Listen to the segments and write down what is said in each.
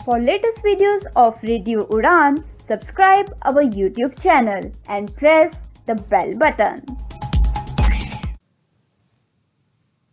For latest videos of Radio Udan, subscribe our YouTube channel and press the bell button.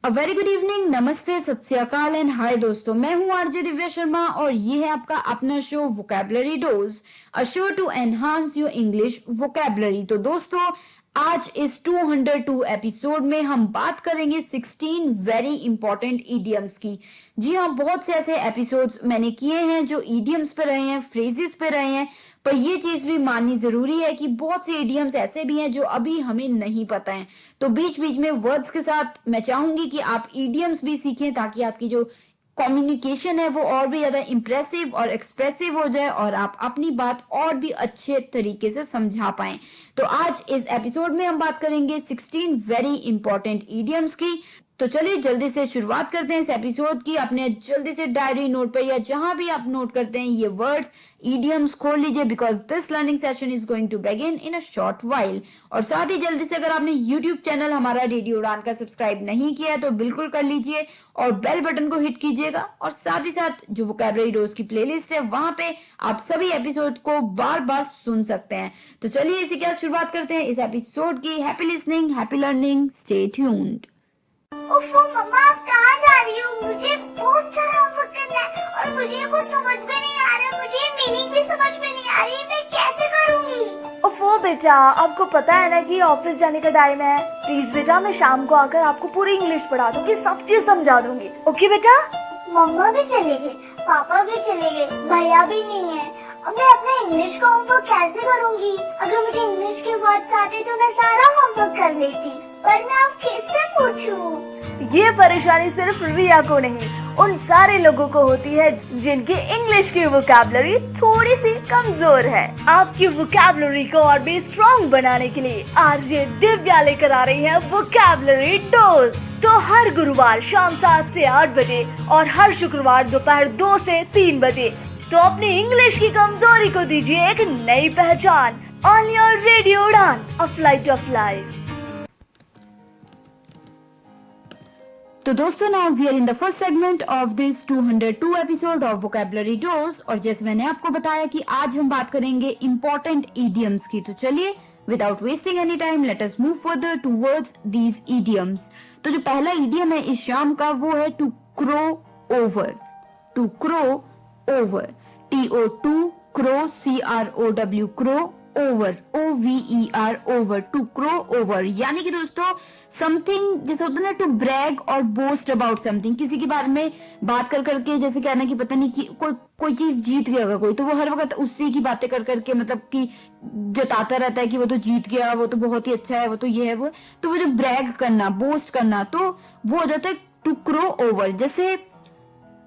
A very good evening, नमस्ते, सत श्री अकाल and hi दोस्तों, मैं हूं RJ Divya Sharma और ये है आपका अपना show vocabulary dose, a show to enhance your English vocabulary. तो दोस्तों, आज इस 202 एपिसोड में हम बात करेंगे 16 वेरी इंपॉर्टेंट इडियम्स की। जी हाँ, बहुत से ऐसे एपिसोड्स मैंने किए हैं जो इडियम्स पे रहे हैं, फ्रेजेस पे रहे हैं, पर ये चीज भी माननी जरूरी है कि बहुत से इडियम्स ऐसे भी हैं जो अभी हमें नहीं पता है। तो बीच बीच में वर्ड्स के साथ मैं चाहूंगी कि आप इडियम्स भी सीखें ताकि आपकी जो कम्युनिकेशन है वो और भी ज्यादा इंप्रेसिव और एक्सप्रेसिव हो जाए और आप अपनी बात और भी अच्छे तरीके से समझा पाएं। तो आज इस एपिसोड में हम बात करेंगे 16 वेरी इंपॉर्टेंट इडियम्स की। तो चलिए जल्दी से शुरुआत करते हैं इस एपिसोड की। अपने जल्दी से डायरी नोट पर या जहां भी आप नोट करते हैं ये वर्ड्स, इडियम्स खोल लीजिए because this learning session is going to begin in a short while. और साथ ही जल्दी से अगर आपने यूट्यूब चैनल हमारा रेडियो उड़ान का सब्सक्राइब नहीं किया है तो बिल्कुल कर लीजिए और बेल बटन को हिट कीजिएगा। और साथ ही साथ जो वोकैबुलरी डोज की प्लेलिस्ट है वहां पे आप सभी एपिसोड को बार बार सुन सकते हैं। तो चलिए इसी के साथ शुरुआत करते हैं इस एपिसोड की। Happy listening, happy learning, stay tuned. ओफो मम्मा, आप कहाँ जा रही हो? मुझे बहुत सारा होमवर्क करना है और मुझे वो समझ में नहीं आ रहा, मुझे मीनिंग भी समझ में नहीं आ रही, मैं कैसे करूँगी? ओफो बेटा, आपको पता है ना कि ऑफिस जाने का टाइम है। प्लीज बेटा, मैं शाम को आकर आपको पूरी इंग्लिश पढ़ा दूंगी, सब चीज समझा दूंगी। ओके बेटा? मम्मा भी चले गए, पापा भी चले गए, भैया भी नहीं है। अब मैं अपना इंग्लिश का होमवर्क कैसे करूँगी? अगर मुझे इंग्लिश के वर्ड्स आते तो मैं सारा होमवर्क कर लेती, पर मैं अब किससे पूछूं? ये परेशानी सिर्फ रिया को नहीं, उन सारे लोगों को होती है जिनकी इंग्लिश की वोकैबुलरी थोड़ी सी कमजोर है। आपकी वोकैबुलरी को और भी स्ट्रॉन्ग बनाने के लिए आरजे दिव्या लेकर आ रही है वोकैबुलरी डोज। तो हर गुरुवार शाम 7 से 8 बजे और हर शुक्रवार दोपहर 2 से 3 बजे तो अपनी इंग्लिश की कमजोरी को दीजिए एक नई पहचान। On your radio Udaan, a flight of life. तो दोस्तों, now we are in the first segment of this 202 episode of vocabulary dose. और जैसे मैंने आपको बताया कि आज हम बात करेंगे इंपॉर्टेंट इडियम्स की। तो चलिए without wasting any time let us move further towards these idioms. तो जो पहला इडियम है इस शाम का वो है to crow over. To crow over, TO2 crow, CROW crow, over, OVER over, to crow over. यानी कि दोस्तों समथिंग जैसे होता है ना टू ब्रैग और बोस्ट अबाउट समथिंग, किसी के बारे में बात कर करके जैसे कहना कि पता नहीं कि कोई चीज जीत गया होगा कोई, तो वो हर वक्त उसी की बातें कर करके मतलब कि जताता रहता है कि वो तो जीत गया, वो तो बहुत ही अच्छा है, वो तो ये है वो। तो वो जो ब्रैग करना, बोस्ट करना, तो वो हो जाता है टू क्रो ओवर। जैसे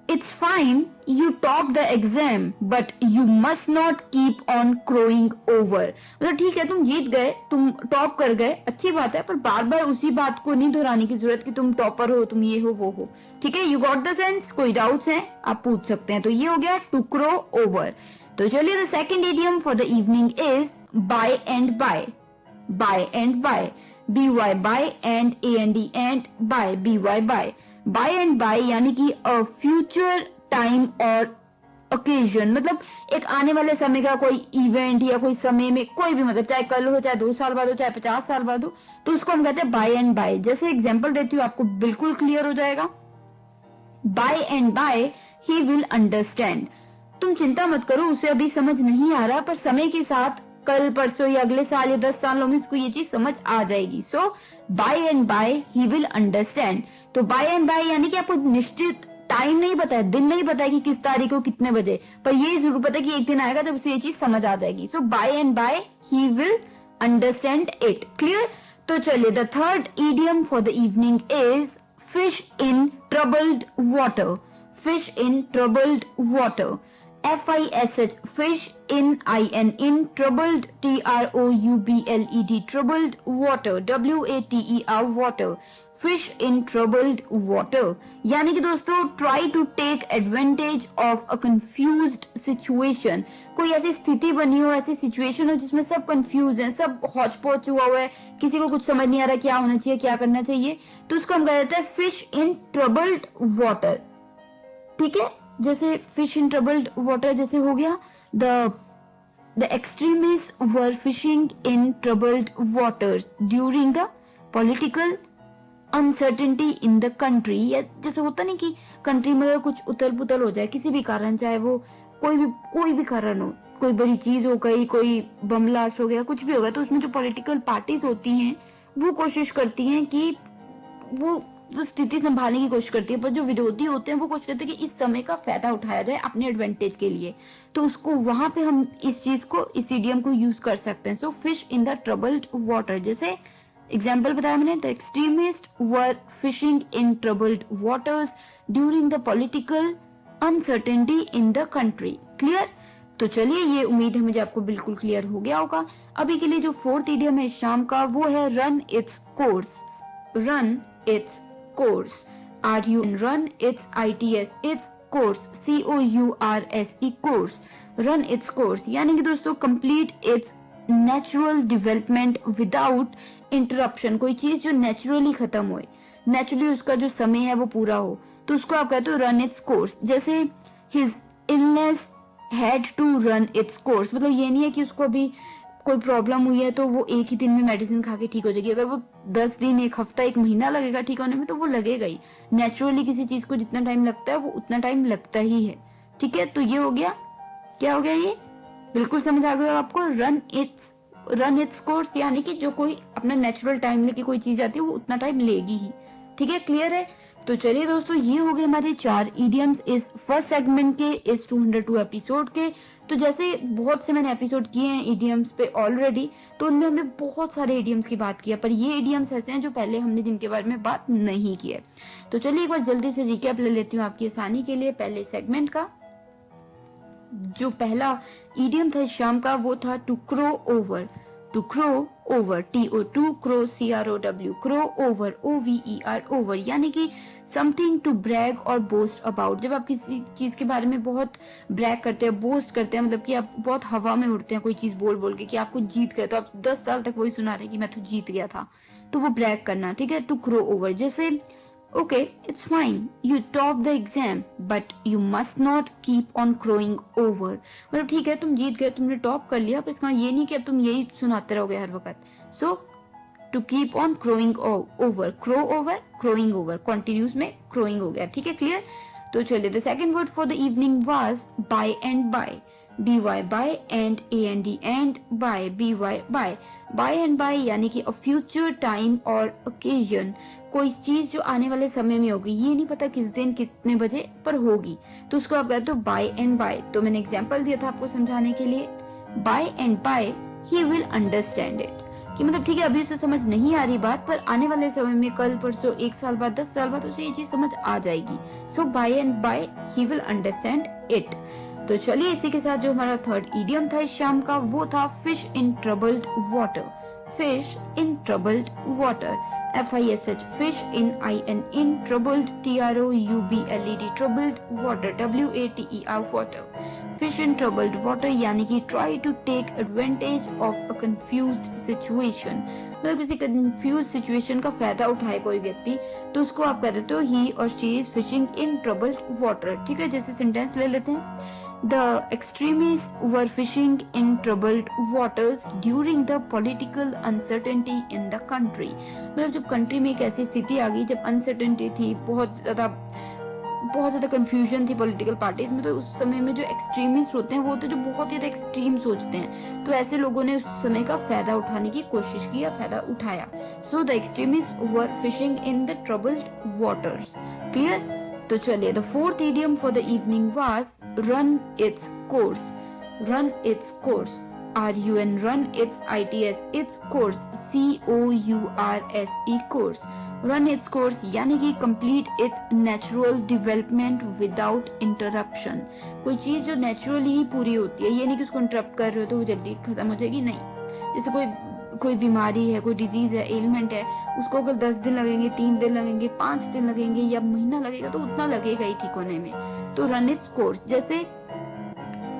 It's fine, you topped the exam, but you must not keep on crowing over. मतलब ठीक है, तुम जीत गए, तुम टॉप कर गए, अच्छी बात है, पर बार बार उसी बात को नहीं दोहराने की जरूरत कि तुम टॉपर हो, तुम ये हो वो हो। ठीक है, यू गॉट द सेंस? कोई डाउट्स हैं आप पूछ सकते हैं। तो ये हो गया टू क्रो ओवर। तो चलिए the second idiom for the evening is by and by. By and by, BY by and AND and by, BY by. By and by यानी कि फ्यूचर टाइम और ओकेजन, मतलब एक आने वाले समय का कोई इवेंट या कोई समय में कोई भी, मतलब चाहे कल हो, चाहे 2 साल बाद हो, चाहे 50 साल बाद हो, तो उसको हम कहते हैं बाय एंड बाय। जैसे एग्जांपल देती हूँ, आपको बिल्कुल क्लियर हो जाएगा। By and by he will understand. तुम चिंता मत करो, उसे अभी समझ नहीं आ रहा, पर समय के साथ कल परसों या अगले साल या 10 सालों में इसको ये चीज समझ आ जाएगी। So by and by he will understand. तो बाय एंड बाय यानी कि आपको निश्चित टाइम नहीं पता है, दिन नहीं पता है कि किस तारीख को कितने बजे, पर ये जरूर पता है कि एक दिन आएगा जब उसे ये चीज समझ आ जाएगी। So by and by he will understand it. Clear? तो चलिए the third idiom for the evening is fish in troubled water. Fish in troubled water, FISH, fish in IN, in troubled, TROUBLED, troubled water, WATER, water, fish in troubled water। यानी कि दोस्तों try to take advantage of a confused situation। कोई ऐसी स्थिति बनी हो, ऐसी situation हो जिसमें सब कंफ्यूज है, सब हौच पौच हुआ हुआ है, किसी को कुछ समझ नहीं आ रहा क्या होना चाहिए, क्या करना चाहिए, तो उसको हम कहते हैं फिश इन ट्रबल्ड वाटर। ठीक है। जैसे फिश इन ट्रबल्ड वाटर जैसे हो गया, the extremists were fishing in troubled waters during the political uncertainty in the country. या जैसे होता नहीं कि कंट्री में अगर कुछ उथल पुथल हो जाए किसी भी कारण, चाहे वो कोई भी कारण हो, कोई बड़ी चीज हो गई, कोई बम ब्लास्ट हो गया, कुछ भी होगा, तो उसमें जो पॉलिटिकल पार्टीज होती हैं वो कोशिश करती हैं कि वो जो स्थिति संभालने की कोशिश करती है, पर जो विरोधी होते हैं वो कोशिश करते हैं कि इस समय का फायदा उठाया जाए अपने एडवांटेज के लिए। तो उसको वहां पे हम इस चीज को, इस इडियम को यूज कर सकते हैं। So fish in the troubled water, जैसे एग्जाम्पल बताया मैंने, the extremists were fishing in troubled waters during the political uncertainty in the country. Clear? तो चलिए, ये उम्मीद है मुझे आपको बिल्कुल क्लियर हो गया होगा। अभी के लिए जो फोर्थ इडियम है शाम का, वो है run its course. Run its course, run its its course, course, course, run its course, यानी कि दोस्तों complete it's natural development without interruption. कोई चीज जो नेचुरली खत्म हो, नेचुरली उसका जो समय है वो पूरा हो, तो उसको आप कहते हो रन इट्स कोर्स। जैसे his illness had to run its course, मतलब ये नहीं है कि उसको अभी कोई प्रॉब्लम हुई है तो वो एक ही दिन में मेडिसिन खा के ठीक हो जाएगी। अगर वो 10 दिन, 1 हफ्ता, 1 महीना लगेगा ठीक होने में, तो वो लगेगा ही। नेचुरली किसी चीज को जितना टाइम लगता है वो उतना टाइम लगता ही है। ठीक है, तो ये हो गया, क्या हो गया, ये बिल्कुल समझ आ गया आपको। रन इट्स कोर्स यानी कि जो कोई अपना नेचुरल टाइम लेके कोई चीज आती है वो उतना टाइम लेगी ही। ठीक है, क्लियर है? तो चलिए दोस्तों, ये हो गए हमारे 4 इडियम्स इस फर्स्ट सेगमेंट के, इस 202 एपिसोड के। तो जैसे बहुत से मैंने एपिसोड किए हैं इडियम्स पे ऑलरेडी, तो उनमें हमने बहुत सारे इडियम्स की बात किया, पर ये इडियम्स ऐसे हैं जो पहले हमने जिनके बारे में बात नहीं की है। तो चलिए एक बार जल्दी से रिकैप ले लेती हूँ आपकी आसानी के लिए। पहले सेगमेंट का जो पहला इडियम था शाम का, वो था to crow over. To crow over, TO2 crow, CROW, crow over, OVER, over, यानी कि समथिंग टू ब्रैग और बोस्ट अबाउट। जब आप किसी चीज के बारे में बहुत ब्रैग करते हैं, बोस्ट करते हैं, मतलब कि आप बहुत हवा में उड़ते हैं कोई चीज बोल बोल के कि आपको जीत गए, तो आप 10 साल तक वही सुना रहे कि मैं तो जीत गया था, तो वो ब्रैग करना। ठीक है, टू क्रो ओवर, जैसे okay, it's fine, you topped the exam, but you must not keep on crowing over। मतलब ठीक है, तुम जीत गए, तुमने टॉप कर लिया, पर इसका ये नहीं कि अब तुम यही सुनाते रहोगे हर वक्त। So to keep on crowing over, crow over, crowing over, continuous में crowing हो गया। ठीक है, क्लियर? तो चलिए, the second word for the evening was by and by। by, by, and and and by, by, by and by यानी कि a future time or occasion, कोई चीज जो आने वाले समय में होगी, ये नहीं पता किस दिन कितने बजे पर होगी, तो उसको आप कहते हो by and by। तो मैंने एग्जांपल दिया था आपको समझाने के लिए, by and by he will understand it, कि मतलब ठीक है अभी उसे समझ नहीं आ रही बात, पर आने वाले समय में, कल परसों, 1 साल बाद, 10 साल बाद उसे ये चीज समझ आ जाएगी। सो by and by he will understand it। तो चलिए, इसी के साथ जो हमारा थर्ड इडियम था इस शाम का, वो था fish in troubled water. Fish in troubled water, FISH, fish in IN troubled, TROUBLED, troubled water, WATER, water. Fish in troubled water यानी कि try to take advantage of a confused situation, मतलब किसी कंफ्यूज सिचुएशन का फायदा उठाए कोई व्यक्ति, तो उसको आप कह देते हो ही और she is fishing in troubled water. ठीक है, जैसे सेंटेंस ले लेते हैं, The extremists were fishing in troubled waters during the political uncertainty in the country। मतलब जब कंट्री में एक ऐसी स्थिति आ गई जब अनसर्टेनिटी थी, बहुत ज्यादा कंफ्यूजन थी पॉलिटिकल पार्टीज में, तो उस समय में जो एक्सट्रीमिस्ट होते हैं वो तो जो बहुत ज्यादा एक्सट्रीम सोचते हैं, तो ऐसे लोगों ने उस समय का फायदा उठाने की कोशिश की या फायदा उठाया। So the extremists were fishing in the troubled waters. Clear? तो चलिए, the fourth idiom for the evening was run its course. Run its course, RUN, run its its course, COURSE, course. Run its course यानी कि complete it's natural development without interruption. कोई चीज जो naturally ही पूरी होती है, ये नहीं कि उसको इंटरप्ट कर रहे हो तो वो जल्दी खत्म हो जाएगी, नहीं। जैसे कोई बीमारी है, कोई डिजीज है, एलिमेंट है, उसको अगर 10 दिन लगेंगे, 3 दिन लगेंगे, 5 दिन लगेंगे या महीना लगेगा, तो उतना लगेगा ही ठीक होने में। तो रन इट्स कोर्स, जैसे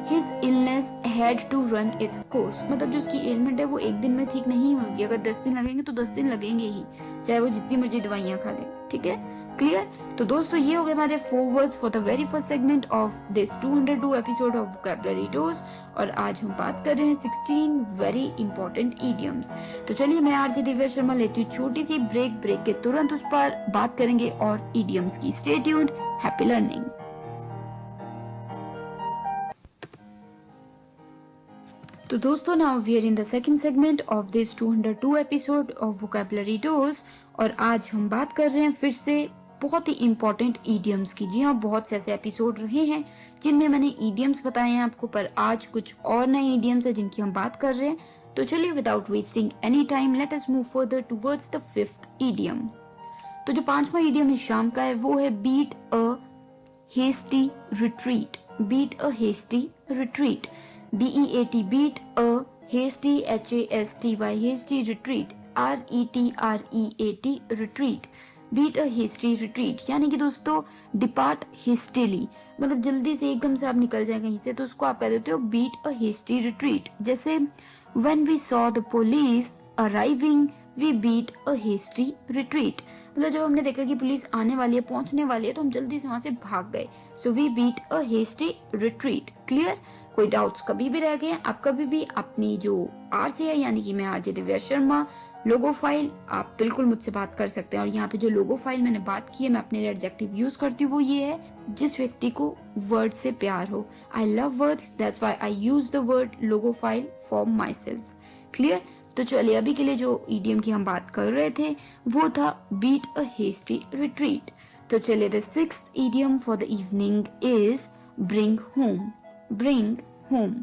his illness had to run its course, मतलब जो उसकी एलिमेंट है वो एक दिन में ठीक नहीं होगी, अगर 10 दिन लगेंगे तो 10 दिन लगेंगे ही, चाहे वो जितनी मर्जी दवाइयां खा ले। ठीक है, क्लियर? तो दोस्तों ये हो गए हमारे 4 words for the very first segment of this 202 episode of vocabulary dose. और आज हम बात कर रहे हैं 16 वेरी इंपॉर्टेंट इडियम्स। तो चलिए मैं आरजे दिव्या शर्मा लेती हूँ छोटी सी ब्रेक के तुरंत उस पर बात करेंगे और इडियम्स की। Stay tuned, happy learning. तो दोस्तों now we are in the second segment of this 202 episode of vocabulary dose और आज हम बात कर रहे हैं फिर से बहुत ही इंपॉर्टेंट इडियम्स की। जी हाँ, बहुत से ऐसे एपिसोड रहे हैं जिनमें मैंने इडियम्स बताए हैं आपको, पर आज कुछ और नए इडियम्स है जिनकी हम बात कर रहे हैं। तो चलिए without wasting any time let us move further towards the 5th idiom. तो जो 5वां इडियम इस शाम का है वो है beat a hasty retreat. Beat a hasty retreat, BEAT, beat a hasty, HASTY, hasty retreat, RETREAT, retreat, beat a hasty retreat। यानी कि दोस्तों depart hastily, मतलब जल्दी से एकदम से आप निकल जाए कहीं से, तो उसको आप कह देते हो beat a hasty retreat। जैसे when we saw the police arriving, we beat a hasty retreat। मतलब जब हमने देखा कि पुलिस आने वाली है, पहुंचने वाली है, तो हम जल्दी से वहां से भाग गए। So we beat a hasty retreat। Clear? कोई डाउट्स कभी भी रह गए, आप कभी भी अपनी जो आरजे है यानी कि मैं आरजे दिव्या शर्मा लोगो फाइल, आप बिल्कुल मुझसे बात कर सकते हैं। और यहाँ पे जो लोगो फाइल मैंने बात की है, मैं अपने एडजेक्टिव यूज करती हूँ, वो ये है जिस व्यक्ति को वर्ड से प्यार हो। I love words, that's why I use the word logo file for my self. Clear? तो चलिए अभी के लिए जो इडियम की हम बात कर रहे थे वो था बीट अ हेस्टी रिट्रीट। तो चलिए the 6th idiom for the evening is bring home. Bring home,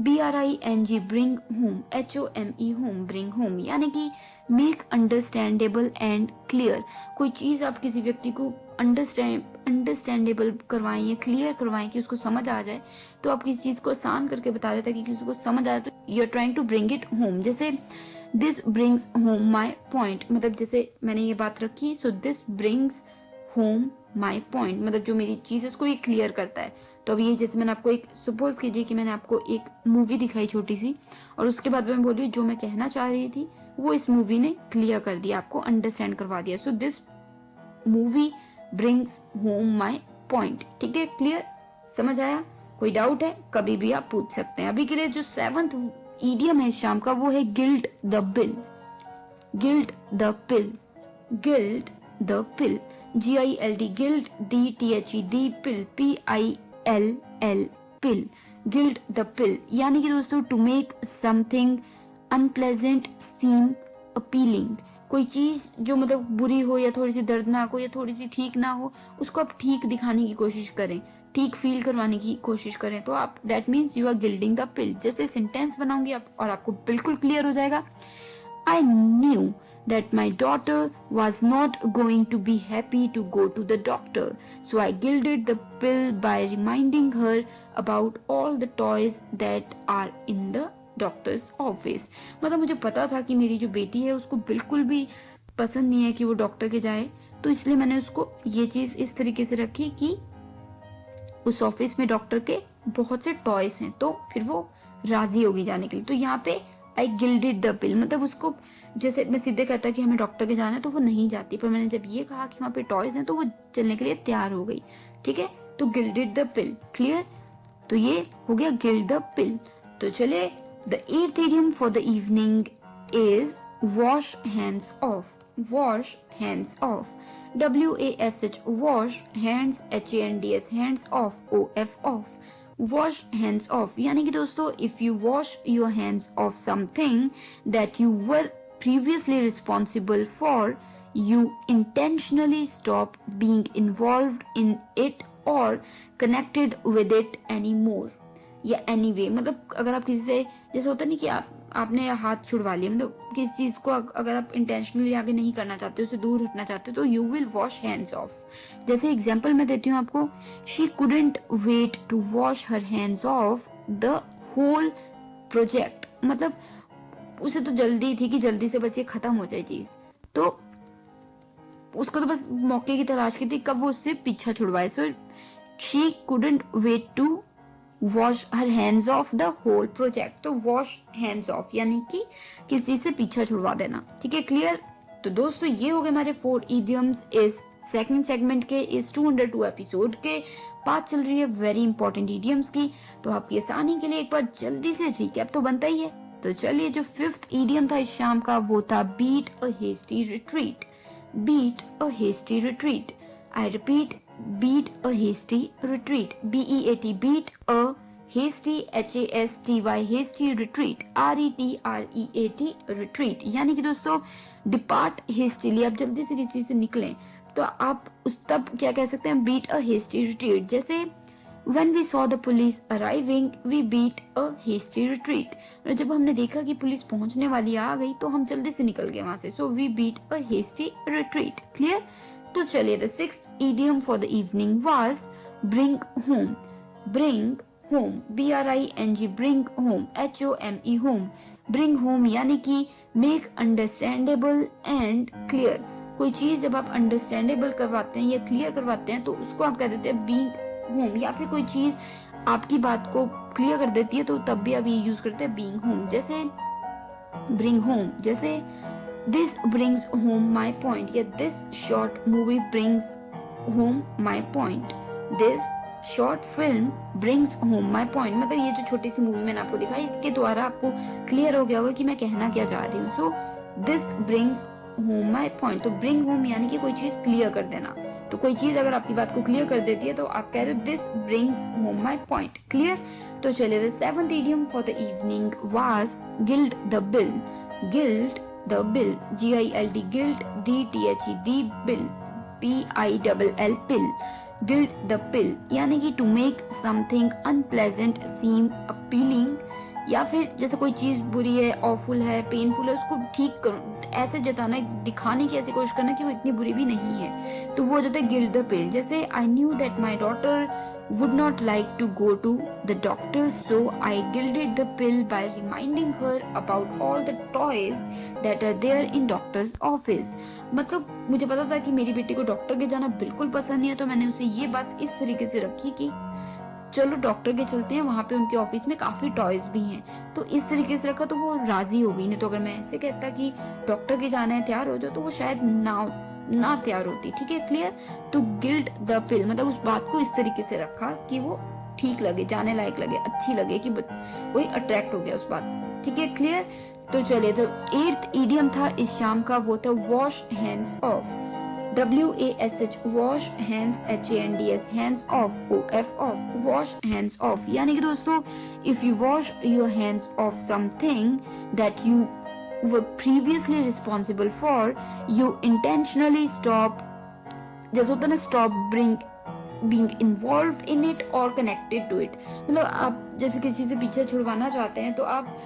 BRING, bring home, HOME, home, bring home, यानी कि मेक अंडरस्टैंडेबल एंड क्लियर। कोई चीज आप किसी व्यक्ति को अंडरस्टैंडेबल करवाएं या क्लियर करवाएं कि उसको समझ आ जाए, तो आप किसी चीज को आसान करके बता रहे थे कि किसी को समझ आ जाए, तो you are trying to bring it home. जैसे this brings home my point, मतलब जैसे मैंने ये बात रखी, so this brings home my point, मतलब जो मेरी चीज है उसको ये क्लियर करता है। तो अब ये जैसे मैंने आपको एक, सपोज कीजिए कि मैंने आपको एक मूवी दिखाई छोटी सी, और उसके बाद मैं बोली जो मैं कहना चाह रही थी वो इस मूवी ने क्लियर कर दिया, आपको अंडरस्टैंड करवा दिया। So this movie brings home my point. ठीक है, क्लियर? समझ आया? कोई डाउट है कभी भी आप पूछ सकते हैं। अभी के लिए जो 7th इडियम है शाम का वो है gild the bill. Gild the pill, gild the pill, GILD, gild, DTHED, pill, PILL, pill, gild the pill, यानी कि दोस्तों to make something unpleasant seem appealing. कोई चीज जो मतलब बुरी हो या थोड़ी सी दर्दनाक हो या थोड़ी सी ठीक ना हो, उसको आप ठीक दिखाने की कोशिश करें, ठीक फील करवाने की कोशिश करें, तो आप that means you are gilding the pill. जैसे सेंटेंस बनाओगे आप और आपको बिल्कुल क्लियर हो जाएगा। I knew that my daughter was not going to be happy to go to the doctor, so I gilded the pill by reminding her about all the toys that are in the doctor's office। मतलब मुझे पता था कि मेरी जो बेटी है उसको बिल्कुल भी पसंद नहीं है कि वो डॉक्टर के जाए, तो इसलिए मैंने उसको ये चीज इस तरीके से रखी कि उस ऑफिस में डॉक्टर के बहुत से टॉयज हैं, तो फिर वो राजी होगी जाने के लिए। तो यहाँ पे आई गिल्डेड द पिल, मतलब उसको जैसे मैं सीधे कहता कि हमें डॉक्टर के जाना है तो वो नहीं जाती, पर मैंने जब ये कहा कि वहाँ पे टॉयज हैं तो वो चलने के लिए तैयार हो गई। ठीक है, तो गिल्डेड द पिल। क्लियर? तो ये हो गया गिल्ड द पिल। तो चलिए the 8th idiom for the evening is wash hands of. Wash hands of, WASH, wash, hands, HANDS, hands of, OF, of. Wash hands off, यानी कि दोस्तों if you wash your hands of something that you were previously responsible for, you intentionally stop being involved in it or connected with it anymore या anyway। मतलब अगर आप किसी से, जैसे होता नहीं कि आपने हाथ छुड़वा लिया, मतलब किसी चीज को अगर आप इंटेंशनली आगे नहीं करना चाहते, उससे दूर हटना चाहते हो, तो you will wash hands off. जैसे एग्जांपल मैं देती हूँ आपको, she couldn't wait to wash her hands off the whole project, मतलब उसे तो जल्दी थी कि जल्दी से बस ये खत्म हो जाए चीज, तो उसको तो बस मौके की तलाश की थी कब वो उससे पीछा छुड़वाए। So she couldn't wait to wash her hands off the whole project. तो वॉश हैंड्स ऑफ यानी कि किसी से पीछा छुड़वा देना। ठीक है, क्लियर? तो दोस्तों ये हो गए हमारे 4 इडियम्स इस सेकंड सेगमेंट के इस 202 एपिसोड के बात चल रही है वेरी इंपॉर्टेंट इडियम्स की। तो आपकी आसानी के लिए एक बार जल्दी से रिकैप तो बनता ही है। तो चलिए, जो फिफ्थ इडियम था इस शाम का वो था beat a hasty retreat. Beat a hasty retreat, I repeat, beat a hasty retreat, BEAT, beat a hasty, HASTY, hasty retreat, RETREAT, retreat, यानी कि दोस्तों डिपार्ट हेस्टीली, आप जल्दी से किसी से निकलें तो आप उस तब क्या कह सकते हैं, बीट अ हेस्टी रिट्रीट। जैसे When we saw the police arriving, we beat a hasty retreat. और जब हमने देखा कि पुलिस पहुंचने वाली आ गई तो हम जल्दी से निकल गए वहां से। So we beat a hasty retreat. Clear? तो चलिए, the sixth idiom for the evening was bring home. Bring home, BRING, bring home, HOME, home. Bring home यानी कि make understandable and clear. कोई चीज जब आप understandable करवाते हैं या clear करवाते हैं तो उसको आप कह देते हैं being home, या फिर कोई चीज आपकी बात को क्लियर कर देती है तो तब भी आप ये यूज करते हैं being home। जैसे bring home, जैसे this brings home my point, या this short movie brings home my point, this short film brings home my point। मतलब ये जो छोटी सी मूवी मैंने आपको दिखाई इसके द्वारा आपको क्लियर हो गया होगा कि मैं कहना क्या चाह रही हूँ। सो this brings home my point. तो ब्रिंग होम यानी कि कोई चीज क्लियर कर देना। तो कोई चीज अगर आपकी बात को क्लियर कर देती है तो आप कह रहे हो this brings home my point. Clear? तो चलिए, the seventh idiom for the evening was gild the bill. Gild the bill, GILD, gild, DTHE, bill, PILL, pill, gild the pill, यानी कि to make something unpleasant seem appealing, या फिर जैसे कोई चीज बुरी है, ऑफुल है, पेनफुल है, उसको ठीक करो, ऐसे जताना, दिखाने की ऐसी कोशिश करना कि वो इतनी बुरी भी नहीं है, तो वो जो है गिल्ड द पिल। जैसे I knew that my daughter would not like to go to the doctor, so I gilded the pill by reminding her about all the toys that are there in doctor's office. मतलब मुझे पता था कि मेरी बेटी को doctor के जाना बिल्कुल पसंद नहीं है, तो मैंने उसे ये बात इस तरीके से रखी कि चलो डॉक्टर के चलते हैं, वहां पे उनके ऑफिस में काफी टॉयज भी हैं। तो इस तरीके से रखा तो वो राजी हो गई। नहीं तो अगर मैं ऐसे कहता कि डॉक्टर के जाना है, तैयार हो जाओ, तो वो शायद ना तैयार होती। ठीक है? क्लियर? तो गिल्ड द पिल मतलब उस बात को इस तरीके से रखा कि वो ठीक लगे, जाने लायक लगे, अच्छी लगे, कि कोई अट्रैक्ट हो गया उस बात। ठीक है? क्लियर? तो चलिए, तो एट्थ इडियम था इस शाम का, वो था wash hands of. WASH, wash hands, HANDS, hands of, OF, of, wash hands off, यानी कि दोस्तों if you wash your hands of something that you were previously responsible for, you intentionally stop, जैसे होता है ना, stop being involved in it or connected to it। मतलब आप जैसे किसी से पीछे छुड़वाना चाहते हैं तो आप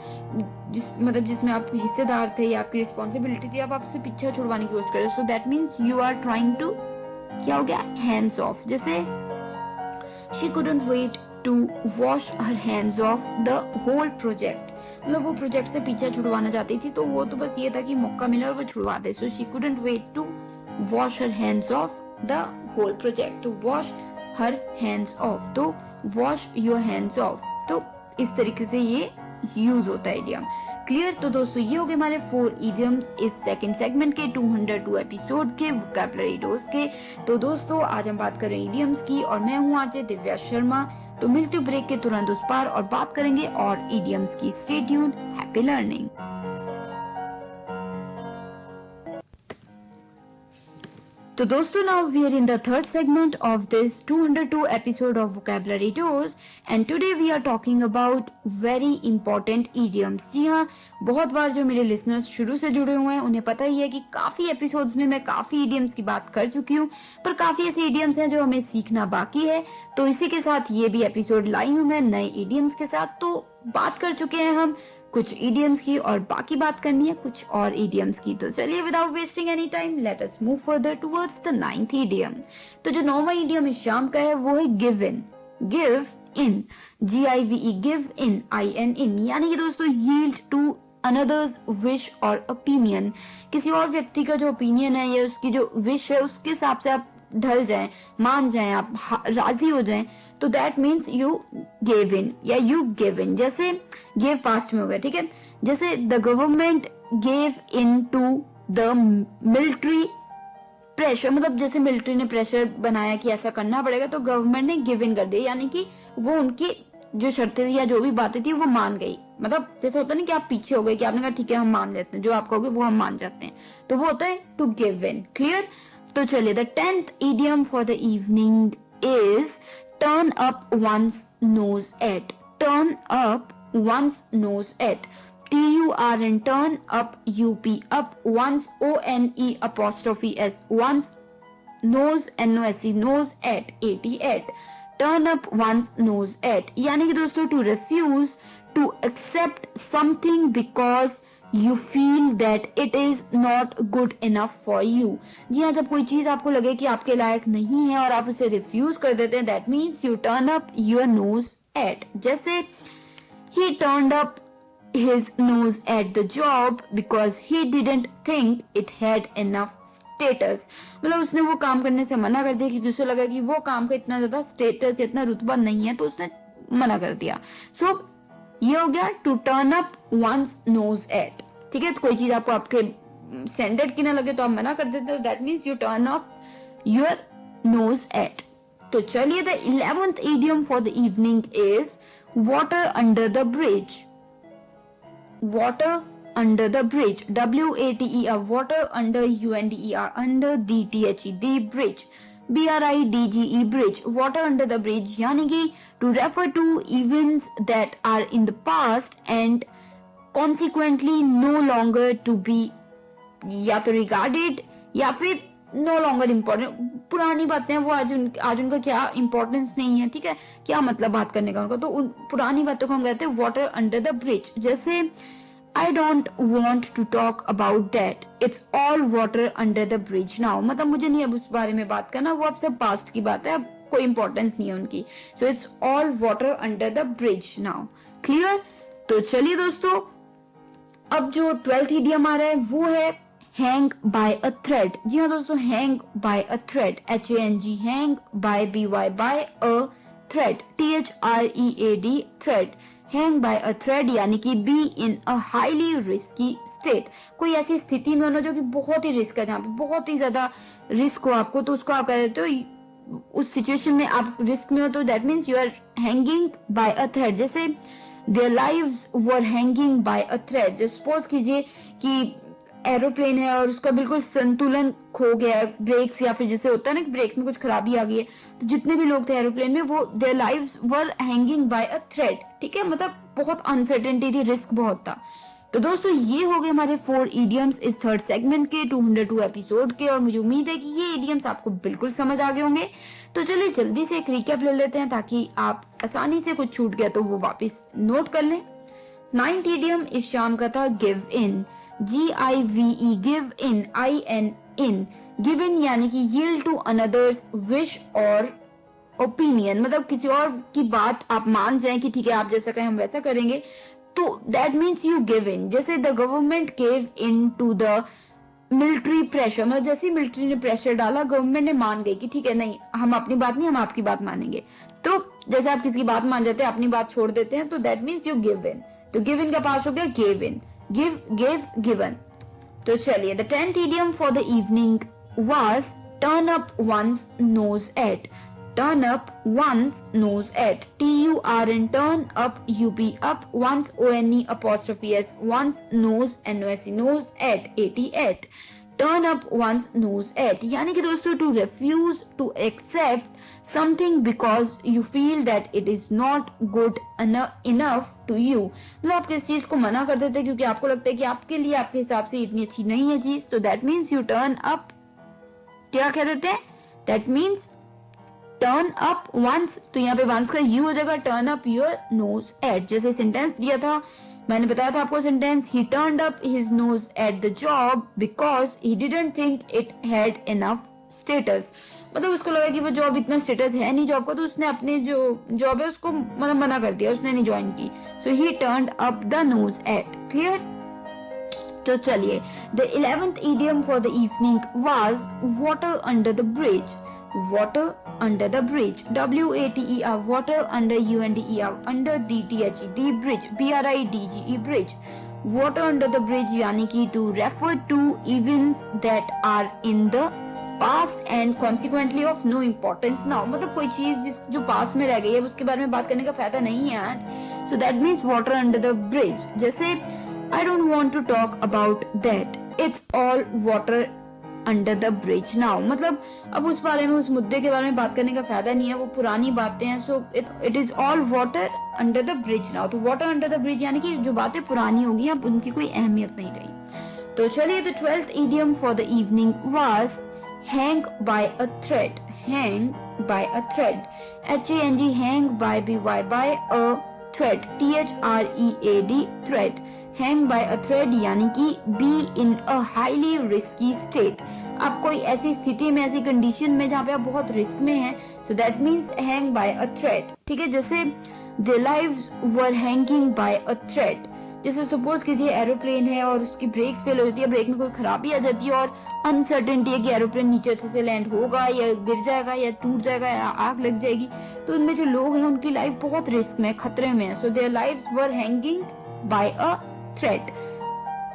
जिसमें आप हिस्सेदार थे या आपकी रिस्पॉन्सिबिलिटी थी, आप आपसे पीछे छुड़वाने की कोशिश करें। So that means you are trying to, क्या हो गया, हैंड्स ऑफ। जैसे she couldn't wait to wash her hands off the whole project, मतलब वो प्रोजेक्ट से पीछे छुड़वाना चाहती थी, तो वो तो बस ये था कि मौका मिला और वो छुड़वा दे। So she couldn't wait to wash her hands off the whole project, तो wash her hands off, तो wash your hands off, तो इस तरीके से ये यूज होता है इडियम। क्लियर? तो दोस्तों ये हो गए हमारे 4 इडियम्स इस सेकंड सेगमेंट के 202 एपिसोड के वोकैबुलरी डोज के। तो दोस्तों आज हम बात कर रहे हैं इडियम्स की और मैं हूँ आरजे दिव्या शर्मा। तो मिलते ब्रेक के तुरंत उस पार और बात करेंगे और इडियम्स की। Stay tuned, happy learning. तो दोस्तों now we are in the third segment of this 202 episode of Vocabulary Dose and today we are talking about very important idioms। जी हाँ, बहुत बार जो मेरे लिसनर्स शुरू से जुड़े हुए हैं उन्हें पता ही है कि काफी एपिसोड्स में मैं काफी idioms की बात कर चुकी हूँ, पर काफी ऐसे idioms हैं जो हमें सीखना बाकी है। तो इसी के साथ ये भी एपिसोड लाई हूँ मैं नए idioms के साथ। तो बात कर चुके हैं हम कुछ idioms की और बाकी बात करनी है कुछ और idioms की। तो चलिए without wasting any time let us move further towards the 9th idiom। तो जो 9वां idiom इस शाम का है वो है give in. Give in, GIVE, give in, IN, यानी कि दोस्तों यील्ड टू अनदर्स विश और ओपिनियन। किसी और व्यक्ति का जो ओपिनियन है या उसकी जो विश है उसके हिसाब से आप ढल जाएं, मान जाएं, आप राजी हो जाएं, तो दैट मीन्स यू गिव इन या यू गिव इन। जैसे गिव पास्ट में हो गया, ठीक है। जैसे the government gave in to the military pressure, मतलब जैसे मिलिट्री ने प्रेशर बनाया कि ऐसा करना पड़ेगा, तो गवर्नमेंट ने गिव इन कर दिया, यानी कि वो उनकी जो शर्तें थी या जो भी बातें थी वो मान गई। मतलब जैसे होता है ना कि आप पीछे हो गए, कि आपने कहा ठीक है हम मान लेते हैं, जो आप कहोगे वो हम मान जाते हैं, तो वो होता है टू गिव इन। क्लियर? तो चलिए, the 10th idiom for the evening is turn up one's nose at. Turn up one's nose at. TURN, turn up, UP, up, one's ONE apostrophe S, one's nose, NOSE, nose at, AT, at. Turn up one's nose at, यानी कि दोस्तों to refuse to accept something because you feel that it is not good enough for you. जी हाँ, जब कोई चीज आपको लगे कि आपके लायक नहीं है और आप उसे रिफ्यूज कर देते हैं, that means you turn up your nose at. जैसे he turned up his nose at the job because he didn't think it had enough status. मतलब उसने वो काम करने से मना कर दिया कि उसे लगा कि वो काम का इतना ज्यादा स्टेटस, इतना रुतबा नहीं है, तो उसने मना कर दिया। सो ये हो गया to turn up one's nose at. ठीक है, तो कोई चीज आपको आपके स्टैंडर्ड की ना लगे तो आप मना कर देते हो, that means you turn up your nose at. तो चलिए, the 11th idiom for the evening is water under the bridge. Water under the bridge, WATER, water under, UNDER, under, DTHE, the bridge, BRIDGE, bridge, water under the bridge, यानी कि to refer to events that are in the past and consequently no longer to be या तो regarded या फिर no longer important। पुरानी बातें हैं वो आज उनका क्या इंपॉर्टेंस नहीं है। ठीक है, क्या मतलब बात करने का उनका, तो उन पुरानी बातों को हम कहते हैं वाटर अंडर द ब्रिज। जैसे I don't want to talk about that. It's all water under the bridge now. मतलब मुझे नहीं अब उस बारे में बात करना, वो अब सब पास्ट की बात है, अब कोई इंपॉर्टेंस नहीं है उनकी। So it's all water under the bridge now. Clear? तो चलिए दोस्तों, अब जो 12th idiom आ रहा है वो है hang by a thread। जी हाँ दोस्तों, hang by a thread, HANG, hang by, BY, by a thread, THREAD, thread। Hang bye a thread यानी कि be in a highly risky state. कोई ऐसी स्थिति में होना जो कि बहुत ही रिस्क है, जहाँ पे बहुत ही ज्यादा रिस्क हो आपको, तो उसको आप कह देते हो, उस सिचुएशन में आप रिस्क में हो, तो that means you are hanging by a thread. जैसे their lives were hanging by a thread. जैसे सपोज कीजिए कि एरोप्लेन है और उसका बिल्कुल संतुलन खो गया है, ब्रेक्स या फिर जैसे होता है ना कि ब्रेक्स में कुछ खराबी आ गई है, तो जितने भी लोग थे एरोप्लेन में वो their lives were hanging by a thread. ठीक है, मतलब बहुत अनसर्टेनिटी थी, रिस्क बहुत था। तो दोस्तों ये हो गए हमारे 4 इडियम्स इस 3rd सेगमेंट के 202 एपिसोड के, और मुझे उम्मीद है कि ये इडियम्स आपको बिल्कुल समझ आ गए होंगे। तो चलिए जल्दी से एक रिकैप ले लेते हैं ताकि आप आसानी से कुछ छूट गया तो वो वापस नोट कर लें। 9th idiom इस शाम का था give in, GIVE, give in, IN, in. Give in यानी कि yield to another's wish और ओपिनियन, मतलब किसी और की बात आप मान जाएं कि ठीक है आप जैसा कहें हम वैसा करेंगे, तो that means you give in. जैसे the government give in to the military pressure, मतलब जैसे मिलिट्री ने प्रेशर डाला, गवर्नमेंट ने मान गई कि ठीक है नहीं, हम अपनी बात नहीं, हम आपकी बात मानेंगे। तो जैसे आप किसी की बात मान जाते हैं, अपनी बात छोड़ देते हैं, तो that means you give in. तो गिव इन का पास हो गया give in, give, give, given. तो चलिए, the 10th idiom for the evening was turn up one's nose at. Turn up one's nose at, TURN, turn up, UP, up, one's ONE apostrophe S, one's nose, NOSE, nose at, AT, at. Turn up one's nose at यानी कि दोस्तों to refuse to accept something because you feel that it is not good enough to you। मतलब आप किस चीज को मना कर देते हैं क्योंकि आपको लगता है कि आपके लिए आपके हिसाब से इतनी अच्छी नहीं है चीज, तो that means you turn up, क्या कह देते हैं, that means turn up one's, तो यहाँ पे वंस का यू हो जाएगा turn up your nose at. जैसे सेंटेंस दिया था, मैंने बताया था आपको sentence, he turned up his nose at the job because he didn't think it had enough status. मतलब उसको लगा कि वो जॉब इतना स्टेटस है नहीं जॉब का, तो उसने अपने जो जॉब है उसको मतलब मना कर दिया, उसने नहीं ज्वाइन की। So he turned up the nose at. Clear? तो चलिए, the 11th idiom for the evening was water under the bridge. Water under the bridge, WATER, water under, UNDER, under, DTHE, the bridge, BRIDGE, bridge. Water under the bridge यानी कि to refer to events that are in the past and consequently of no importance now, मतलब कोई चीज जो पास में रह गई है उसके बारे में बात करने का फायदा नहीं है आज. So that means water under the bridge. जैसे I don't want to talk about that, it's all water under the bridge now, मतलब अब उस बारे में, उस मुद्दे के बारे में बात करने का फायदा नहीं है, वो पुरानी बातें हैं. So it is all water under the bridge now. तो वाटर अंडर द ब्रिज यानी कि जो बातें पुरानी होगी अब उनकी कोई अहमियत नहीं रही. तो चलिए, the 12th idiom for the evening was hang by a thread. Hang by a thread. Hang, hang by by a thread. THREAD thread. Hang by a thread यानी कि be in a highly risky state. आप कोई ऐसी स्थिति में, ऐसी condition में जहाँ पे आप बहुत रिस्क में हैं, so that means hang by a thread. ठीक है, जैसे their lives were hanging by a thread. जैसे सपोज कीजिए एरोप्लेन है और उसकी ब्रेक्स फेल हो जाती है, ब्रेक में कोई खराबी आ जाती है और अनसर्टेनिटी है कि एरोप्लेन नीचे अच्छे से लैंड होगा या गिर जाएगा या टूट जाएगा या आग लग जाएगी. तो उनमें जो लोग हैं उनकी लाइफ बहुत रिस्क में, खतरे में है. So their lives were hanging by a thread.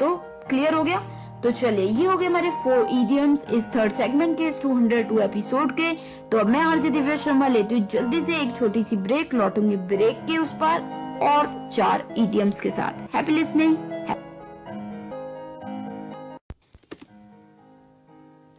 तो क्लियर हो गया. तो चलिए, ये हो गए हमारे 4 idioms इस थर्ड सेगमेंट के, इस 202 एपिसोड के. तो अब मैं आरजे दिव्या शर्मा लेती हूँ जल्दी से एक छोटी सी ब्रेक, लौटूंगी ब्रेक के उस पर और 4 idioms के साथ. Happy listening.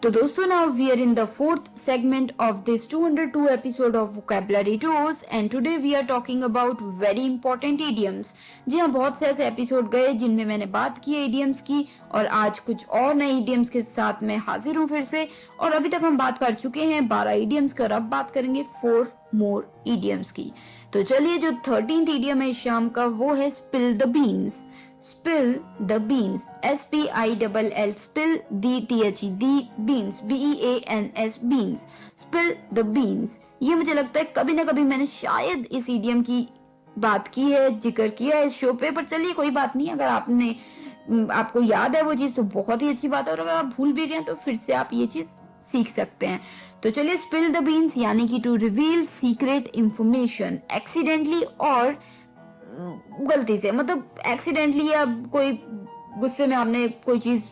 तो दोस्तों, now we are in the 4th segment of this 202 episode of Vocabulary Dose and today we are talking about very important idioms. जी हाँ, बहुत से ऐसे एपिसोड गए जिनमें मैंने बात की है idioms की, और आज कुछ और नए idioms के साथ मैं हाजिर हूँ फिर से. और अभी तक हम बात कर चुके हैं 12 idioms की और अब बात करेंगे 4 more idioms की. तो चलिए, जो 13th idiom है शाम का वो है spill the beans. Spill the beans. SPILL spill the beans BEANS beans. Spill the beans. ये मुझे लगता है कभी ना कभी मैंने शायद इस idiom की बात की है, जिक्र किया है इस शो पे, पर चलिए कोई बात नहीं. अगर आपको याद है वो चीज तो बहुत ही अच्छी बात है, और अगर आप भूल भी गए तो फिर से आप ये चीज सीख सकते हैं. तो चलिए, स्पिल द बीन्स यानी कि to reveal secret information accidentally और गलती से, मतलब एक्सीडेंटली या कोई गुस्से में आपने कोई चीज,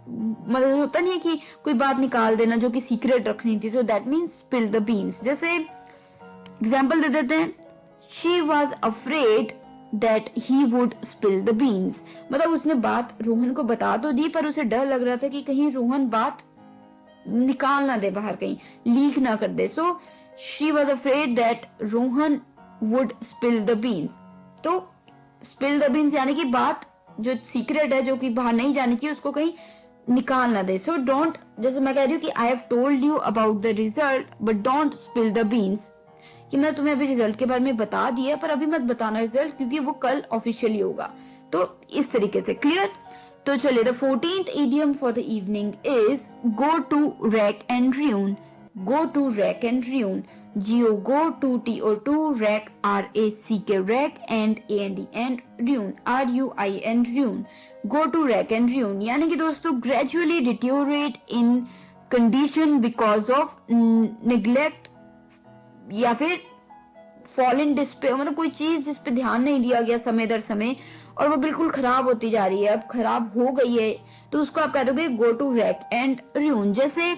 मतलब होता नहीं है कि कोई बात निकाल देना जो कि सीक्रेट रखनी थी, तो that means spill the beans. जैसे एग्जांपल दे देते हैं, she was afraid that he would spill the beans. मतलब उसने बात रोहन को बता तो दी, पर उसे डर लग रहा था कि कहीं रोहन बात निकाल ना दे बाहर, कहीं लीक ना कर दे. So she was afraid that Rohan would spill the beans. तो स्पिल द बीन्स यानी कि बात जो सीक्रेट है, जो कि बाहर नहीं जानी चाहिए, उसको कहीं निकाल ना दे. सो डोंट, जैसे मैं कह रही हूँ कि I have told you about the result but don't spill the beans, कि मैं तुम्हें अभी रिजल्ट के बारे में बता दिया पर अभी मत बताना रिजल्ट, क्योंकि वो कल ऑफिशियली होगा. तो इस तरीके से. क्लियर. तो चलिए, the 14th idiom for the evening is go to rack and ruin. Go to rack and ruin. Go to TO2 rack RACK rack and and ruin RUIN ruin. Go to rack and ruin यानी कि दोस्तों gradually deteriorate in condition because of neglect या फिर fall in despair, मतलब कोई चीज जिस पे ध्यान नहीं दिया गया समय दर समय और वो बिल्कुल खराब होती जा रही है, अब खराब हो गई है, तो उसको आप कह दोगे go to rack and ruin. जैसे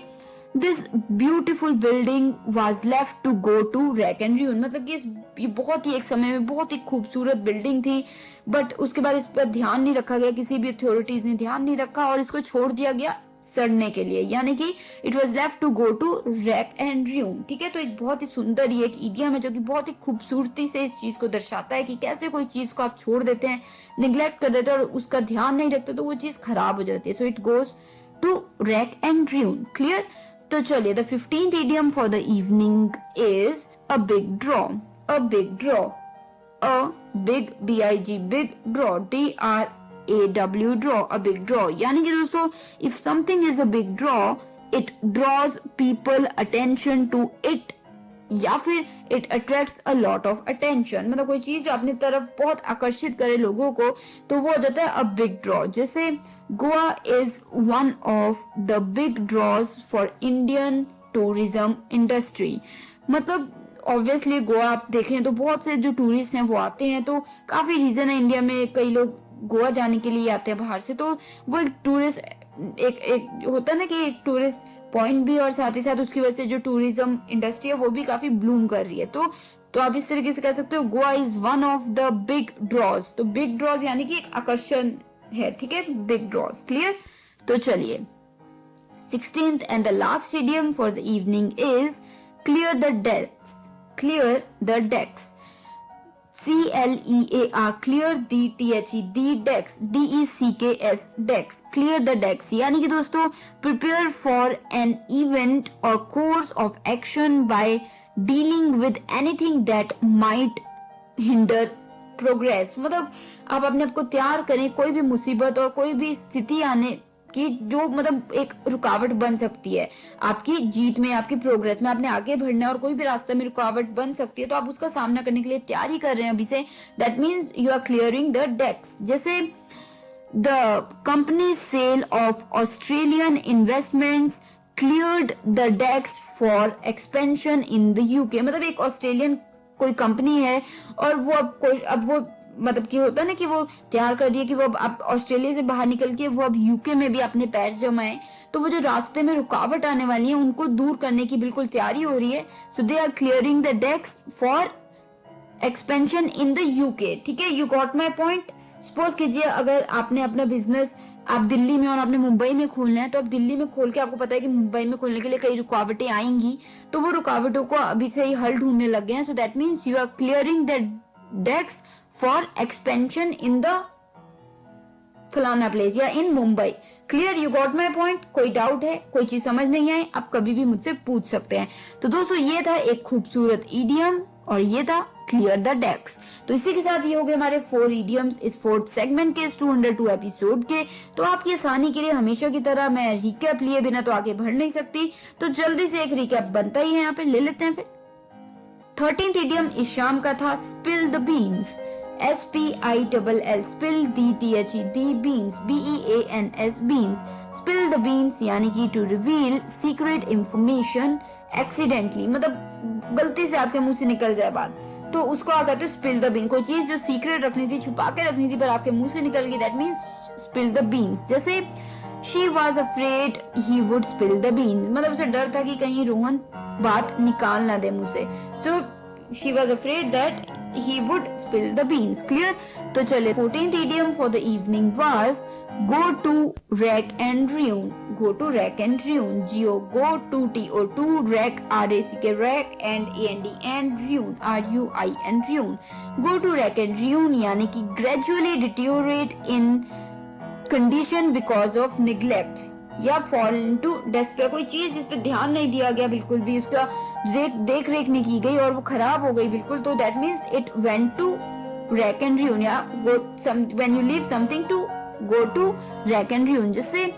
this beautiful building was left to go to rack and ruin, मतलब कि ये बहुत ही एक समय में बहुत ही खूबसूरत बिल्डिंग थी, बट उसके बाद इस पर ध्यान नहीं रखा गया, किसी भी अथॉरिटीज ने ध्यान नहीं रखा और इसको छोड़ दिया गया सड़ने के लिए, यानी कि it was left to go to rack and ruin. ठीक है, तो एक बहुत ही सुंदर ये एक इडियम है जो कि बहुत ही खूबसूरती से इस चीज को दर्शाता है कि कैसे कोई चीज को आप छोड़ देते हैं, निग्लेक्ट कर देते हैं और उसका ध्यान नहीं रखते तो वो चीज खराब हो जाती है. So it goes to rack and ruin. Clear. तो चलिए, the 15th idiom for the evening is a big draw. A big draw. A big BIG big draw DRAW draw. A big draw यानी कि दोस्तों if something is a big draw it draws people attention to it या फिर it attracts a lot of attention, मतलब कोई चीज जो अपनी तरफ बहुत आकर्षित करे लोगों को, तो वो हो जाता है अ बिग ड्रॉ. जैसे Goa is one of the big draws for Indian tourism industry. मतलब ऑब्वियसली गोवा आप देखें तो बहुत से जो टूरिस्ट हैं वो आते हैं, तो काफी रीजन है इंडिया में कई लोग गोवा जाने के लिए आते हैं बाहर से, तो वो एक टूरिस्ट एक होता है ना कि एक टूरिस्ट पॉइंट भी, और साथ ही साथ उसकी वजह से जो टूरिज्म इंडस्ट्री है वो भी काफी ब्लूम कर रही है। तो आप इस तरीके से कह सकते हो Goa is one of the big draws. तो बिग ड्रॉज यानी कि एक आकर्षण है, ठीक है, बिग ड्रॉज। क्लियर? तो चलिए 16th and the last idiom for the evening is clear the decks. Clear the decks. CLEAR, clear the decks, DECKS, decks, clear the decks। यानी कि दोस्तों prepare for an event or course of action by dealing with anything that might hinder progress। मतलब आप अपने आप को तैयार करें कोई भी मुसीबत और कोई भी स्थिति आने कि जो मतलब एक रुकावट बन सकती है आपकी जीत में, आपकी प्रोग्रेस में। आपने आगे बढ़ना है और कोई भी रास्ते में रुकावट बन सकती है, तो आप उसका सामना करने के लिए तैयारी कर रहे हैं अभी से। That means you are clearing the decks. जैसे the company sell off Australian investments cleared the decks for expansion in the UK. मतलब एक ऑस्ट्रेलियन कोई कंपनी है और वो अब वो मतलब कि होता है ना कि वो तैयार कर दिया कि वो अब ऑस्ट्रेलिया से बाहर निकल के वो अब यूके में भी अपने पैर जमाए। तो वो जो रास्ते में रुकावट आने वाली है उनको दूर करने की बिल्कुल तैयारी हो रही है। So they are clearing the decks for expansion in the UK. ठीक है, you got my point. Suppose कीजिए अगर आपने अपना बिजनेस आप दिल्ली में और आपने मुंबई में खोलना है, तो आप दिल्ली में खोल के आपको पता है कि मुंबई में खोलने के लिए कई रुकावटें आएंगी, तो वो रुकावटों को अभी से ही हल ढूंढने लग गए हैं। So that means you are clearing the decks for expansion in the फलाना प्लेस या in Mumbai. Clear? You got my point. कोई डाउट है, कोई चीज समझ नहीं आई, आप कभी भी मुझसे पूछ सकते हैं। तो दोस्तों ये था एक खूबसूरत इडियम और ये था क्लियर द डेक्स। तो इसी के साथ ये हो गए हमारे 4 इडियम्स इस 4th सेगमेंट के, इस 202 एपिसोड के। तो आपकी आसानी के लिए हमेशा की तरह मैं रिकैप लिए बिना तो आगे बढ़ नहीं सकती, तो जल्दी से एक रिकैप बनता ही है, यहाँ पे ले लेते हैं। फिर 13th इडियम इस शाम का था spill the beans. SPILL, spill the beans, BEANS, beans। spill the beans यानी कि to reveal secret information accidentally, मतलब गलती से आपके मुंह से निकल जाए बात, तो उसको आप कहते हो spill the bean। कोई चीज जो सीक्रेट रखनी थी, छुपा के रखनी थी, पर आपके मुंह से निकल गई, that means spill the beans। जैसे she was afraid he would spill the beans, मतलब उसे डर था कि कहीं रोहन बात निकाल ना दे मुंह से। So she was afraid that he would spill the beans। Clear? तो चले 14th idiom for the evening was go to rack and ruin। go to rack and ruin, go to to rack RACK, rack and and ruin RUIN, ruin। go to rack and ruin यानी कि gradually deteriorate in condition because of neglect या fall into despair। कोई चीज जिस पे ध्यान नहीं दिया गया बिल्कुल भी, उसका देख रेख नहीं की गई और वो खराब हो गई बिल्कुल, तो that means it went to rack and ruin या when you leave something to go to rack and ruin। जैसे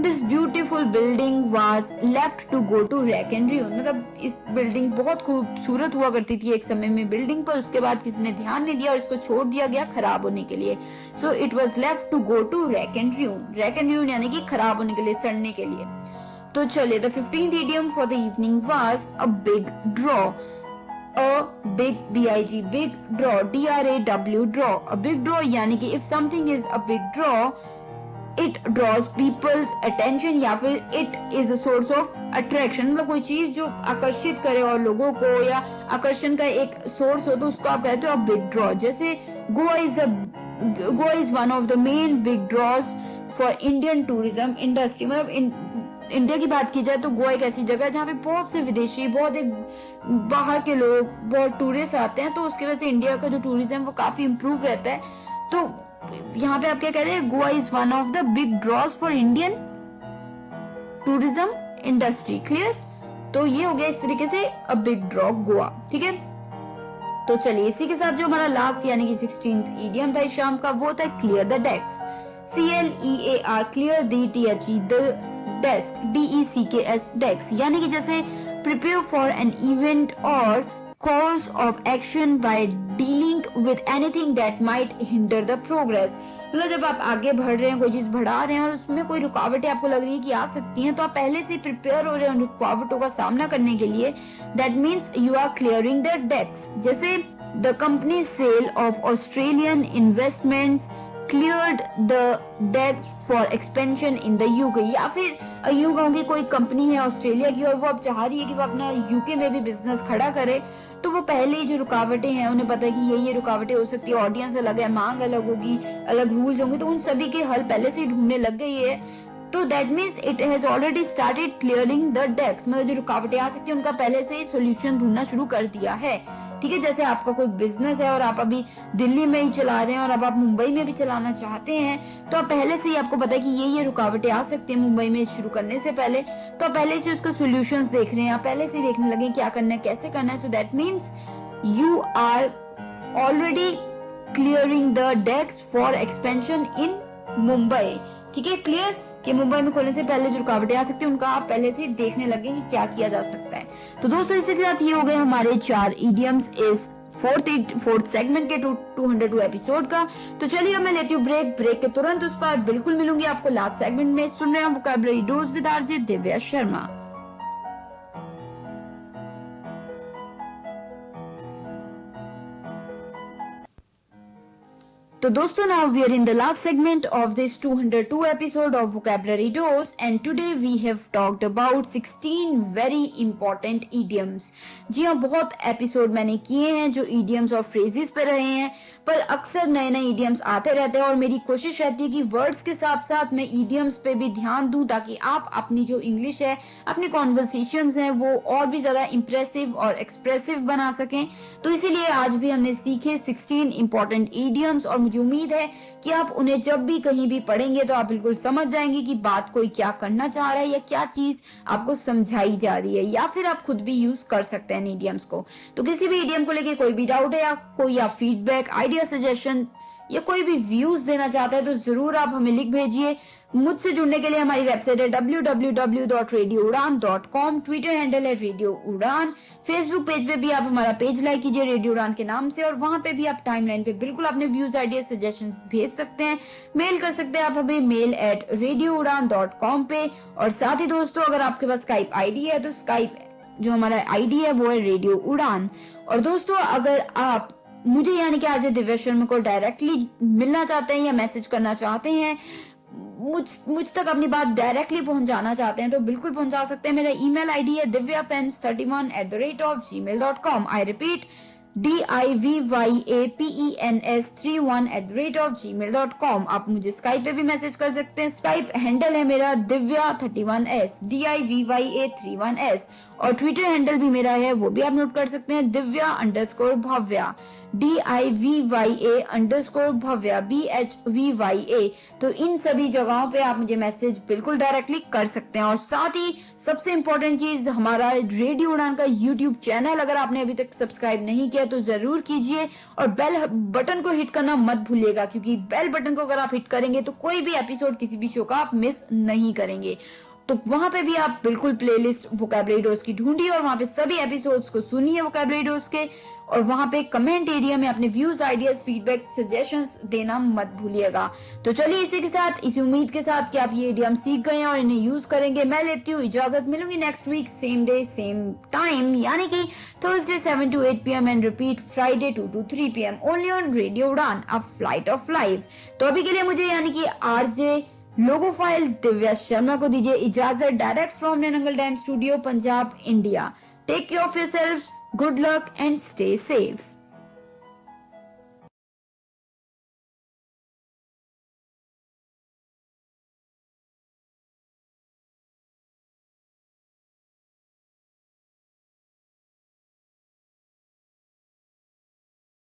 this beautiful building was left to go to rack and ruin, मतलब इस बिल्डिंग बहुत खूबसूरत हुआ करती थी एक समय में बिल्डिंग, पर उसके बाद किसी ने ध्यान नहीं दिया और इसको छोड़ दिया गया खराब होने के लिए। So it was left to go to rack and ruin। Rack and ruin यानी कि खराब होने के लिए, सड़ने के लिए। तो चलिए the 15th idiom for the evening was a big draw। A big BIG, big draw, DRAW, draw। a big draw यानी कि if something is a big draw it draws people's attention या फिर it is a source of attraction, मतलब कोई चीज जो आकर्षित करे और लोगों को या आकर्षण का एक सोर्स हो, तो उसको आप कहते हो बिग ड्रॉ। जैसे Goa is one of the main big draws for Indian tourism industry. मतलब इंडिया की बात की जाए तो गोवा एक ऐसी जगह है जहाँ पे बहुत से विदेशी, बहुत एक बाहर के लोग, बहुत टूरिस्ट आते हैं, तो उसकी वजह से इंडिया का जो टूरिज्म वो काफी इम्प्रूव रहता है। तो यहाँ पे आप क्या कह रहे हैं, Goa is one of the big draws for Indian tourism industry. Clear? तो ये हो गया इस तरीके से अ बिग ड्रॉ गोवा। ठीक है, तो चलिए इसी के साथ जो हमारा लास्ट यानी कि 16th इडियम था इस शाम का, वो था clear the decks. CLEAR, clear the desk, DECKS, decks यानी कि जैसे प्रिपेयर फॉर एन इवेंट और course of action by dealing with anything that might hinder the progress। मतलब जब आप आगे बढ़ रहे हैं, कोई चीज बढ़ा रहे हैं और उसमें कोई रुकावटें आपको लग रही है कि आ सकती हैं, तो आप पहले से प्रिपेयर हो रहे हैं रुकावटों का सामना करने के लिए। That means you are clearing the decks. जैसे the company sell off Australian investments cleared the decks for expansion in the UK, या फिर यूं कहूँगी कोई कंपनी है ऑस्ट्रेलिया की और वो अब चाह रही है कि वो अपना यूके में भी बिजनेस खड़ा करे, तो वो पहले ही जो रुकावटें हैं उन्हें पता है कि ये रुकावटें हो सकती है, ऑडियंस अलग है, मांग अलग होगी, अलग रूल्स होंगे, तो उन सभी के हल पहले से ही ढूंढने लग गई है। तो that means it has already started clearing the decks, मतलब जो रुकावटें आ सकती है उनका पहले से ही सोल्यूशन ढूंढना शुरू कर दिया है। ठीक है, जैसे आपका कोई बिजनेस है और आप अभी दिल्ली में ही चला रहे हैं और अब आप मुंबई में भी चलाना चाहते हैं, तो आप पहले से ही आपको पता है कि ये रुकावटें आ सकती है मुंबई में शुरू करने से पहले, तो आप पहले से उसका सोल्यूशंस देख रहे हैं, आप पहले से देखने लगे क्या करना है, कैसे करना है। So that means you are already clearing the decks for expansion in Mumbai. ठीक है, क्लियर कि मुंबई में खोलने से पहले जो रुकावटें आ सकती है उनका आप पहले से देखने लगे कि क्या किया जा सकता है। तो दोस्तों इसी के साथ ये हो गए हमारे 4 इडियम्स इस फोर्थ सेगमेंट के 202 एपिसोड का। तो चलिए अब मैं लेती हूँ ब्रेक के तुरंत उस पर बिल्कुल मिलूंगी आपको लास्ट सेगमेंट में। सुन रहे हैं vocabulary dose with RJ Divya Sharma. तो दोस्तों now we are in the last segment of this 202 episode of Vocabulary Dose and today we have talked about 16 very important idioms। जी हाँ, बहुत एपिसोड मैंने किए हैं जो idioms और phrases पे रहे हैं, पर अक्सर नए नए idioms आते रहते हैं और मेरी कोशिश रहती है कि वर्ड्स के साथ साथ मैं idioms पे भी ध्यान दूं ताकि आप अपनी जो इंग्लिश है, अपनी कॉन्वर्सेशंस हैं वो और भी ज्यादा इम्प्रेसिव और एक्सप्रेसिव बना सकें। तो इसीलिए आज भी हमने सीखे 16 इंपॉर्टेंट idioms और मुझे उम्मीद है कि आप उन्हें जब भी कहीं भी पढ़ेंगे तो आप बिल्कुल समझ जाएंगे कि बात कोई क्या करना चाह रहा है या क्या चीज आपको समझाई जा रही है, या फिर आप खुद भी यूज कर सकते हैं इडियम्स को। तो किसी भी इडियम को लेके कोई भी डाउट है या कोई आप फीडबैक, आइडिया, सजेशन या कोई भी व्यूज देना चाहते हैं तो जरूर आप हमें लिख भेजिए। मुझसे जुड़ने के लिए हमारी वेबसाइट है www.radioudan.com, ट्विटर हैंडल है रेडियो उड़ान, फेसबुक पेज पे भी आप हमारा पेज लाइक कीजिए रेडियो उड़ान के नाम से, और वहां पे भी आप टाइमलाइन पे बिल्कुल अपने व्यूज, आइडिया, सजेशंस भेज सकते हैं। मेल कर सकते हैं आप हमें mail@radioudan.com पे। और साथ ही दोस्तों अगर आपके पास स्काइप आईडी है तो स्काइप जो हमारा आईडी है वो है रेडियो उड़ान। और दोस्तों अगर आप मुझे यानी कि आरजे दिव्या शर्मा को डायरेक्टली मिलना चाहते हैं या मैसेज करना चाहते हैं, मुझ तक अपनी बात डायरेक्टली पहुंचाना चाहते हैं तो बिल्कुल पहुंचा सकते हैं। मेरा ईमेल आईडी है divyapens31@gmail.com। I repeat divyapens31@gmail.com। आप मुझे स्काइप पे भी मैसेज कर सकते हैं। स्काइप हैंडल है मेरा divya31s DIVYA31S, और ट्विटर हैंडल भी मेरा है वो भी आप नोट कर सकते हैं divya_bhavya DIVYA_bhavya BHVYA। तो इन सभी जगहों पे आप मुझे मैसेज बिल्कुल डायरेक्टली कर सकते हैं। और साथ ही सबसे इम्पोर्टेंट चीज, हमारा रेडियो उड़ान का यूट्यूब चैनल अगर आपने अभी तक सब्सक्राइब नहीं किया तो जरूर कीजिए और बेल बटन को हिट करना मत भूलिएगा, क्योंकि बेल बटन को अगर आप हिट करेंगे तो कोई भी एपिसोड किसी भी शो का आप मिस नहीं करेंगे। तो वहां पे भी आप बिल्कुल प्लेलिस्ट वोकैबुलरी डोज की ढूंढिए और वहां पे सभी एपिसोड्स को सुनिए वोकैबुलरी डोज के, और वहां पे कमेंट एरिया में अपने व्यूज, आइडियाज, फीडबैक, सजेशंस देना मत भूलिएगा। तो चलिए इसी के साथ, इसी उम्मीद के साथ कि आप ये इडियम सीख गए हैं और इन्हें यूज करेंगे, मैं लेती हूँ इजाजत। मिलूंगी next week same day same time, यानी कि Thursday 7 to 8 PM and repeat Friday 2 to 3 PM only on radio Udaan, a flight of life. तो अभी के लिए मुझे यानी कि आरजे लोगो फाइल दिव्या शर्मा को दीजिए इजाजत, direct from Nangal dam studio, Punjab, India. Take care of yourselves, good luck and stay safe.